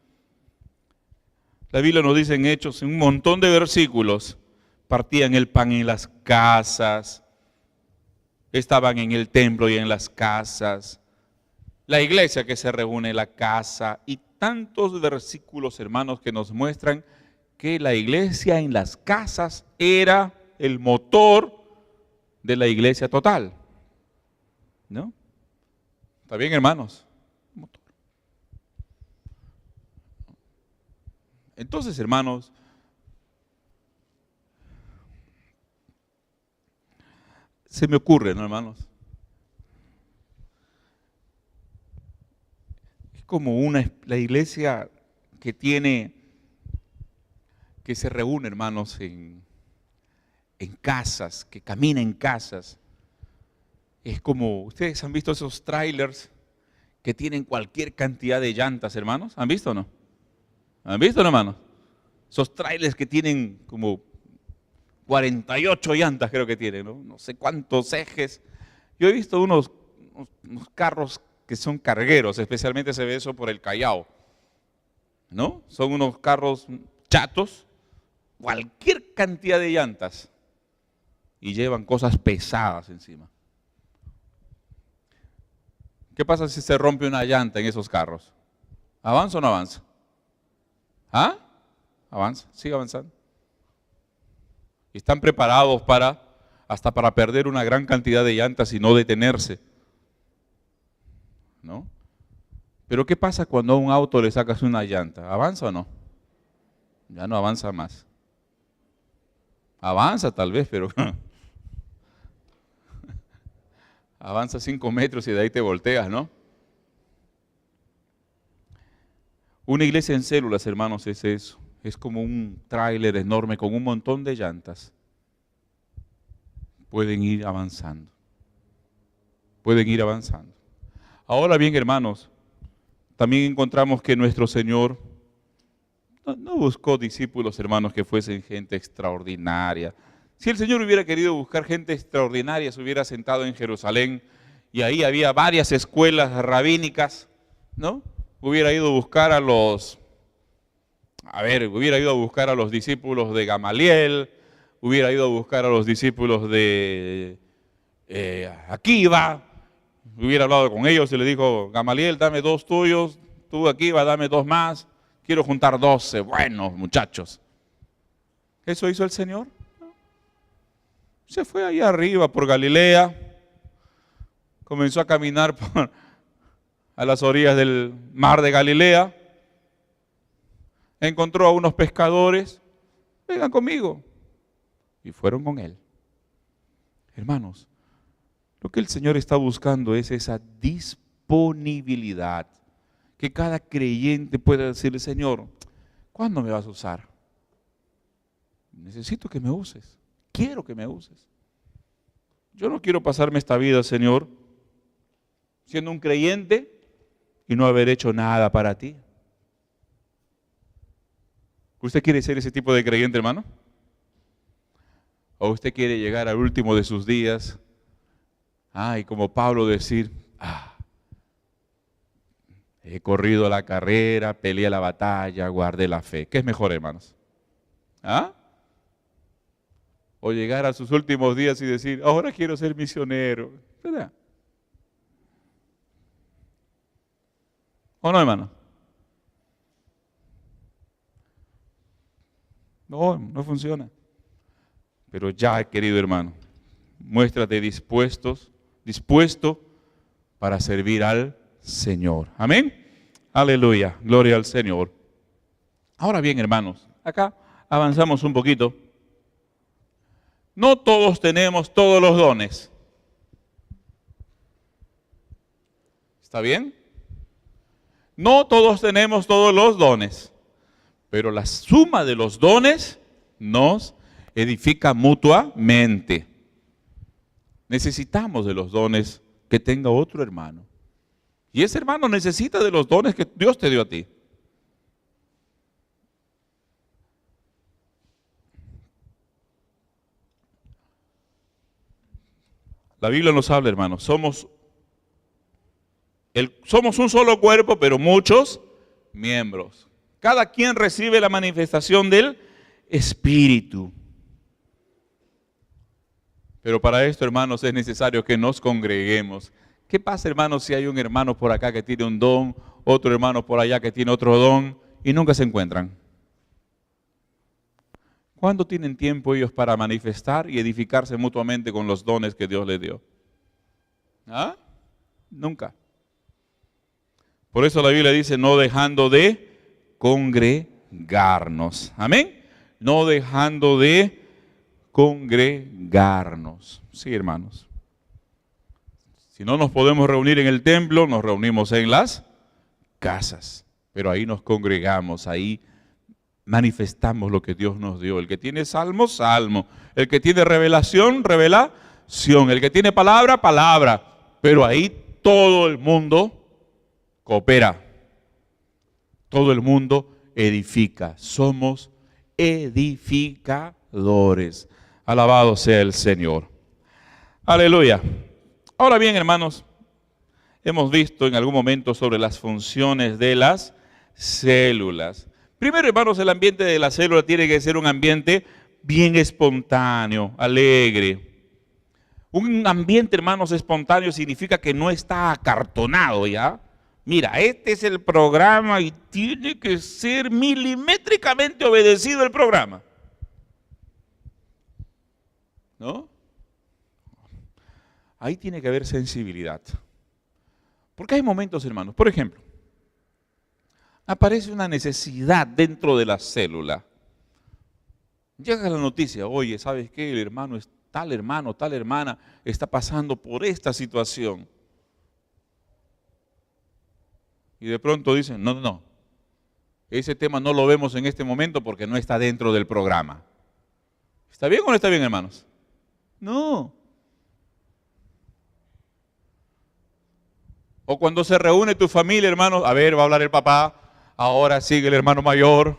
La Biblia nos dice en Hechos, en un montón de versículos, partían el pan en las casas, estaban en el templo y en las casas, la iglesia que se reúne en la casa, y tantos versículos, hermanos, que nos muestran que la iglesia en las casas era el motor de la iglesia total. ¿No? ¿Está bien, hermanos? Entonces, hermanos, se me ocurre, ¿no, hermanos? Es como la iglesia que se reúne, hermanos, en casas, que camina en casas. Es como, ustedes han visto esos trailers que tienen cualquier cantidad de llantas, hermanos. ¿Han visto o no? ¿Han visto, no, hermanos? Esos trailers que tienen como 48 llantas, creo que tienen, ¿no? No sé cuántos ejes. Yo he visto unos carros que son cargueros, especialmente se ve eso por el Callao, ¿no? Son unos carros chatos, cualquier cantidad de llantas, y llevan cosas pesadas encima. ¿Qué pasa si se rompe una llanta en esos carros? ¿Avanza o no avanza? ¿Ah? Avanza, sigue avanzando. Y están preparados hasta para perder una gran cantidad de llantas y no detenerse. ¿No? Pero ¿qué pasa cuando a un auto le sacas una llanta? ¿Avanza o no? Ya no avanza más. Avanza tal vez, pero avanza 5 metros y de ahí te volteas, ¿no? Una iglesia en células, hermanos, es eso. Es como un tráiler enorme con un montón de llantas. Pueden ir avanzando. Pueden ir avanzando. Ahora bien, hermanos, también encontramos que nuestro Señor no buscó discípulos, hermanos, que fuesen gente extraordinaria. Si el Señor hubiera querido buscar gente extraordinaria, se hubiera sentado en Jerusalén y ahí había varias escuelas rabínicas, ¿no? Hubiera ido a buscar hubiera ido a buscar a los discípulos de Gamaliel, hubiera ido a buscar a los discípulos de Akiva, hubiera hablado con ellos y le dijo, Gamaliel, dame 2 tuyos, tú Akiva, dame 2 más, quiero juntar 12 buenos muchachos. ¿Eso hizo el Señor? Se fue ahí arriba por Galilea, comenzó a caminar a las orillas del mar de Galilea, encontró a unos pescadores, vengan conmigo, y fueron con él. Hermanos, lo que el Señor está buscando es esa disponibilidad, que cada creyente pueda decirle, Señor, ¿cuándo me vas a usar? Necesito que me uses. quiero que me uses. Yo no quiero pasarme esta vida, Señor, siendo un creyente y no haber hecho nada para ti. ¿Usted quiere ser ese tipo de creyente, hermano? ¿O usted quiere llegar al último de sus días? Y como Pablo decir, he corrido la carrera, peleé la batalla, guardé la fe. ¿Qué es mejor, hermanos? O llegar a sus últimos días y decir, ahora quiero ser misionero. ¿Verdad? ¿O no, hermano? No funciona. Pero ya, querido hermano, muéstrate dispuesto para servir al Señor. Amén. Aleluya. Gloria al Señor. Ahora bien, hermanos, acá avanzamos un poquito. No todos tenemos todos los dones. ¿Está bien? No todos tenemos todos los dones, pero la suma de los dones nos edifica mutuamente. Necesitamos de los dones que tenga otro hermano. Y ese hermano necesita de los dones que Dios te dio a ti. La Biblia nos habla, hermanos, somos un solo cuerpo, pero muchos miembros. Cada quien recibe la manifestación del Espíritu. Pero para esto, hermanos, es necesario que nos congreguemos. ¿Qué pasa, hermanos, si hay un hermano por acá que tiene un don, otro hermano por allá que tiene otro don y nunca se encuentran? ¿Cuándo tienen tiempo ellos para manifestar y edificarse mutuamente con los dones que Dios les dio? Nunca. Por eso la Biblia dice, no dejando de congregarnos. Amén. No dejando de congregarnos. Sí, hermanos. Si no nos podemos reunir en el templo, nos reunimos en las casas. Pero ahí nos congregamos, ahí manifestamos lo que Dios nos dio. El que tiene salmo, salmo. El que tiene revelación, revelación. El que tiene palabra, palabra. Pero ahí todo el mundo coopera. Todo el mundo edifica. Somos edificadores. Alabado sea el Señor. Aleluya. Ahora bien, hermanos, hemos visto en algún momento sobre las funciones de las células. Primero, hermanos, el ambiente de la célula tiene que ser un ambiente bien espontáneo, alegre. Un ambiente, hermanos, espontáneo significa que no está acartonado, ¿ya? Mira, este es el programa y tiene que ser milimétricamente obedecido el programa. ¿No? Ahí tiene que haber sensibilidad. Porque hay momentos, hermanos, por ejemplo, aparece una necesidad dentro de la célula. Llega la noticia, oye, ¿sabes qué? El hermano, tal hermana está pasando por esta situación. Y de pronto dicen, no, ese tema no lo vemos en este momento porque no está dentro del programa. ¿Está bien o no está bien, hermanos? No. O cuando se reúne tu familia, hermanos, a ver, va a hablar el papá, ahora sigue el hermano mayor.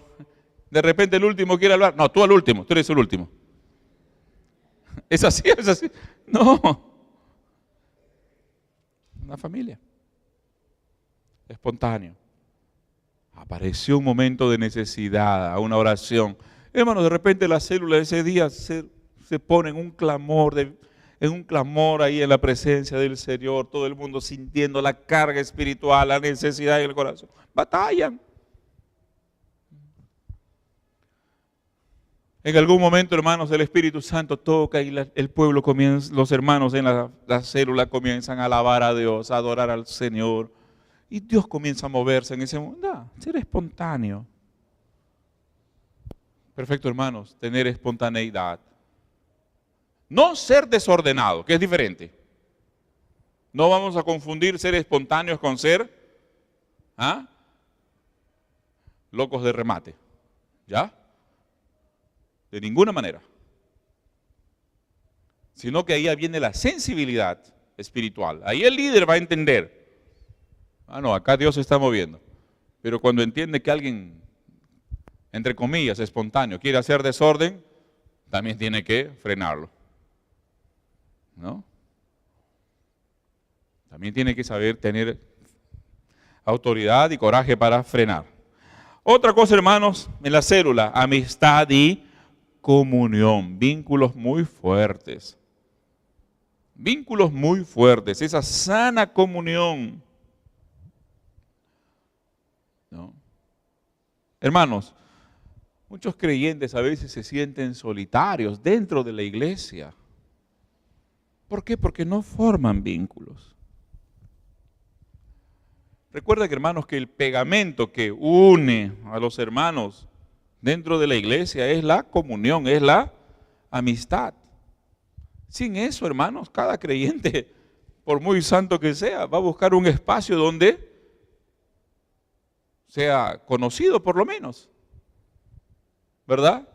De repente el último quiere hablar. No, tú el último, tú eres el último. ¿Es así? ¿Es así? No. Una familia. Espontáneo. Apareció un momento de necesidad, a una oración. Hermanos, de repente la célula ese día se pone en un clamor ahí en la presencia del Señor, todo el mundo sintiendo la carga espiritual, la necesidad en el corazón. Batallan. En algún momento, hermanos, el Espíritu Santo toca y el pueblo comienza, los hermanos en la célula comienzan a alabar a Dios, a adorar al Señor. Y Dios comienza a moverse en ese momento. Ser espontáneo. Perfecto, hermanos, tener espontaneidad. No ser desordenado, que es diferente. No vamos a confundir ser espontáneos con ser locos de remate. ¿Ya? De ninguna manera. sino que ahí viene la sensibilidad espiritual. Ahí el líder va a entender, no, acá Dios se está moviendo. Pero cuando entiende que alguien, entre comillas, espontáneo, quiere hacer desorden, también tiene que frenarlo, ¿no? También tiene que saber tener autoridad y coraje para frenar. Otra cosa, hermanos, en la célula, amistad y comunión, vínculos muy fuertes. Vínculos muy fuertes, esa sana comunión, ¿no? Hermanos, muchos creyentes a veces se sienten solitarios dentro de la iglesia. ¿Por qué? Porque no forman vínculos. Recuerda que, hermanos, que el pegamento que une a los hermanos dentro de la iglesia es la comunión, es la amistad. Sin eso, hermanos, cada creyente, por muy santo que sea, va a buscar un espacio donde sea conocido por lo menos, ¿verdad?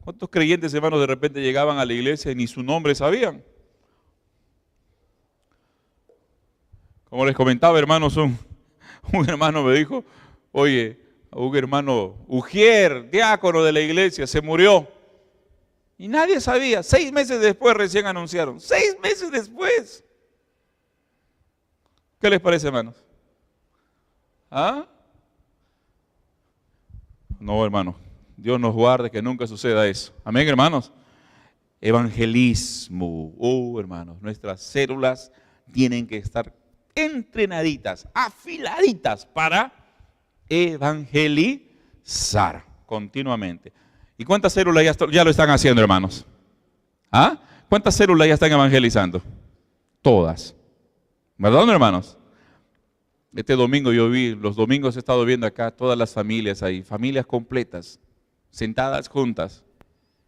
¿Cuántos creyentes, hermanos, de repente llegaban a la iglesia y ni su nombre sabían? Como les comentaba, hermanos, un hermano me dijo, oye, un hermano Ujier, diácono de la iglesia, se murió. Y nadie sabía. 6 meses después recién anunciaron. 6 meses después. ¿Qué les parece, hermanos? ¿Ah? No, hermanos. Dios nos guarde que nunca suceda eso. Amén, hermanos. Evangelismo. Hermanos, nuestras células tienen que estar entrenaditas, afiladitas para evangelizar continuamente. ¿Y cuántas células ya lo están haciendo, hermanos? ¿Ah? ¿Cuántas células ya están evangelizando? Todas. ¿Verdad, hermanos? Este domingo los domingos he estado viendo acá todas las familias ahí, familias completas, sentadas juntas,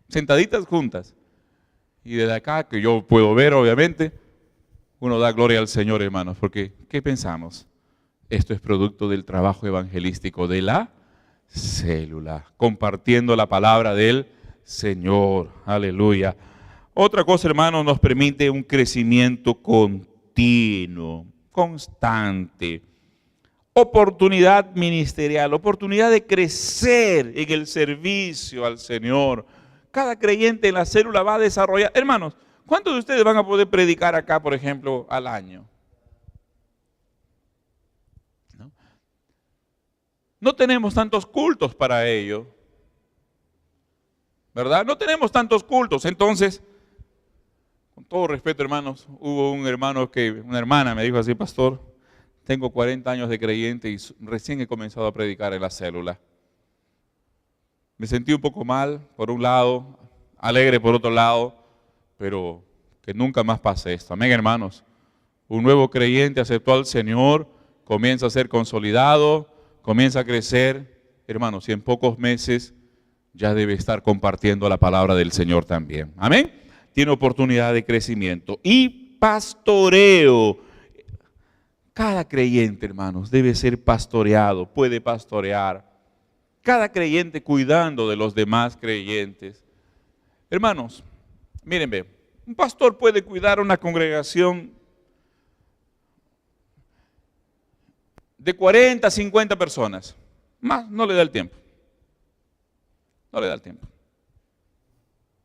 sentaditas juntas. Y desde acá, que yo puedo ver, obviamente, uno da gloria al Señor, hermanos, porque ¿qué pensamos? Esto es producto del trabajo evangelístico de la célula, compartiendo la palabra del Señor. Aleluya. Otra cosa, hermanos, nos permite un crecimiento continuo, constante. Oportunidad ministerial, oportunidad de crecer en el servicio al Señor. Cada creyente en la célula va a desarrollar. Hermanos, ¿cuántos de ustedes van a poder predicar acá, por ejemplo, al año? No tenemos tantos cultos para ello, ¿verdad? No tenemos tantos cultos. Entonces, con todo respeto, hermanos, hubo una hermana me dijo así, pastor, tengo 40 años de creyente y recién he comenzado a predicar en la célula. Me sentí un poco mal, por un lado, alegre por otro lado, pero que nunca más pase esto. Amén, hermanos. Un nuevo creyente aceptó al Señor, comienza a ser consolidado, comienza a crecer, hermanos, y en pocos meses ya debe estar compartiendo la palabra del Señor también. Amén. Tiene oportunidad de crecimiento. Y pastoreo. Cada creyente, hermanos, debe ser pastoreado, puede pastorear. Cada creyente cuidando de los demás creyentes. Hermanos, mírenme, un pastor puede cuidar una congregación de 40 a 50 personas. Más no le da el tiempo. No le da el tiempo.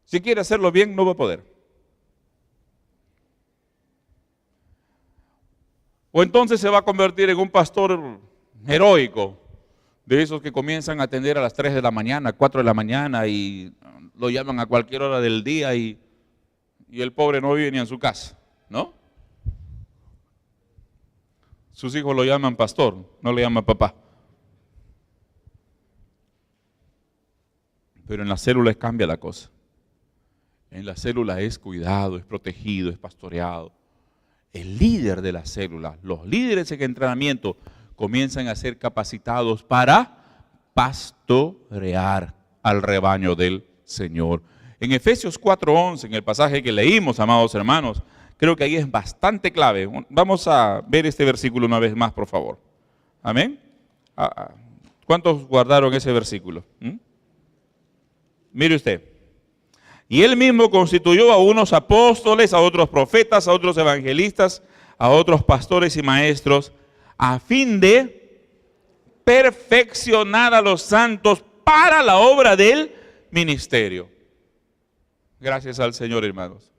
Si quiere hacerlo bien, no va a poder. O entonces se va a convertir en un pastor heroico, de esos que comienzan a atender a las 3 de la mañana, 4 de la mañana y lo llaman a cualquier hora del día y el pobre no vive ni en su casa, ¿no? Sus hijos lo llaman pastor, no le llaman papá. Pero en las células cambia la cosa. En las células es cuidado, es protegido, es pastoreado. El líder de la célula, los líderes en entrenamiento comienzan a ser capacitados para pastorear al rebaño del Señor. En Efesios 4:11, en el pasaje que leímos, amados hermanos, creo que ahí es bastante clave. Vamos a ver este versículo una vez más, por favor. Amén. ¿Cuántos guardaron ese versículo? Mire usted. Y Él mismo constituyó a unos apóstoles, a otros profetas, a otros evangelistas, a otros pastores y maestros, a fin de perfeccionar a los santos para la obra del ministerio. Gracias al Señor, hermanos.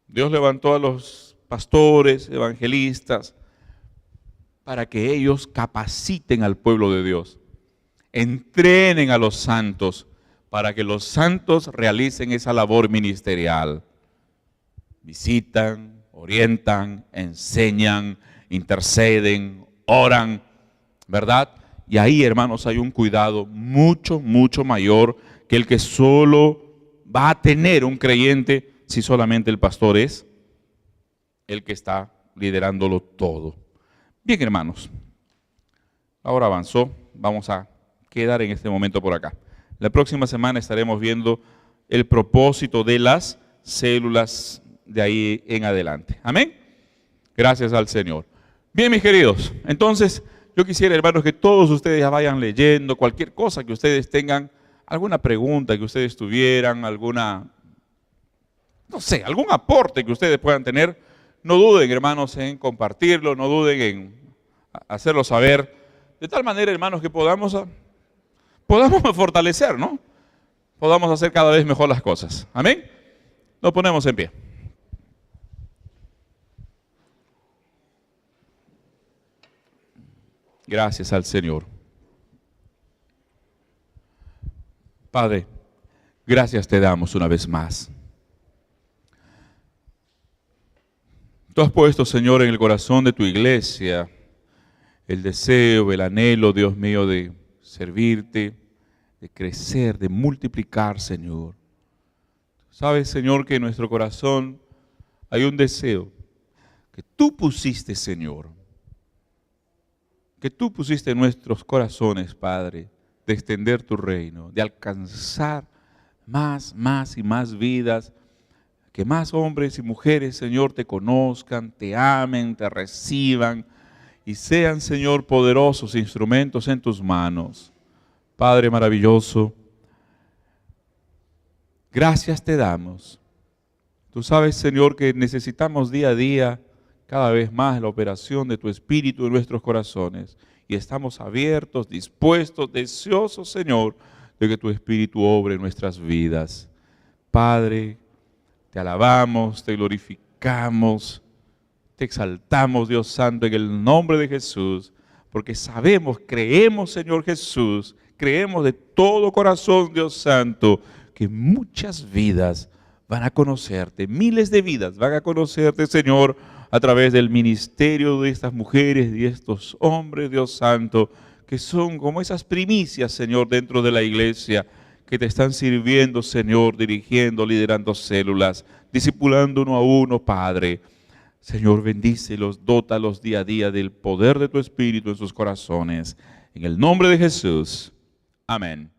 Dios levantó a los pastores, evangelistas, para que ellos capaciten al pueblo de Dios, entrenen a los santos, para que los santos realicen esa labor ministerial. Visitan, orientan, enseñan, interceden, oran, ¿verdad? Y ahí, hermanos, hay un cuidado mucho, mucho mayor que el que solo va a tener un creyente si solamente el pastor es el que está liderándolo todo. Bien, hermanos, la hora avanzó, vamos a quedar en este momento por acá. La próxima semana estaremos viendo el propósito de las células de ahí en adelante. Amén. Gracias al Señor. Bien, mis queridos, entonces yo quisiera, hermanos, que todos ustedes ya vayan leyendo cualquier cosa que ustedes tengan, alguna pregunta que ustedes tuvieran, alguna, no sé, algún aporte que ustedes puedan tener. No duden, hermanos, en compartirlo, no duden en hacerlo saber, de tal manera, hermanos, que podamos fortalecer, ¿no? Podamos hacer cada vez mejor las cosas. Amén. Nos ponemos en pie. Gracias al Señor. Padre, gracias te damos una vez más. Tú has puesto, Señor, en el corazón de tu iglesia el deseo, el anhelo, Dios mío, de servirte, de crecer, de multiplicar, Señor. Sabes, Señor, que en nuestro corazón hay un deseo que tú pusiste, Señor, que tú pusiste en nuestros corazones, Padre, de extender tu reino, de alcanzar más y más vidas, que más hombres y mujeres, Señor, te conozcan, te amen, te reciban y sean, Señor, poderosos instrumentos en tus manos. Padre maravilloso, gracias te damos. Tú sabes, Señor, que necesitamos día a día cada vez más la operación de tu Espíritu en nuestros corazones. Y estamos abiertos, dispuestos, deseosos, Señor, de que tu Espíritu obre en nuestras vidas. Padre, te alabamos, te glorificamos, te exaltamos, Dios Santo, en el nombre de Jesús, porque sabemos, creemos, Señor Jesús, creemos de todo corazón, Dios Santo, que muchas vidas van a conocerte, miles de vidas van a conocerte, Señor, a través del ministerio de estas mujeres y estos hombres, Dios Santo, que son como esas primicias, Señor, dentro de la iglesia, que te están sirviendo, Señor, dirigiendo, liderando células, discipulando uno a uno, Padre. Señor, bendícelos, dótalos día a día del poder de tu Espíritu en sus corazones. En el nombre de Jesús. Amén.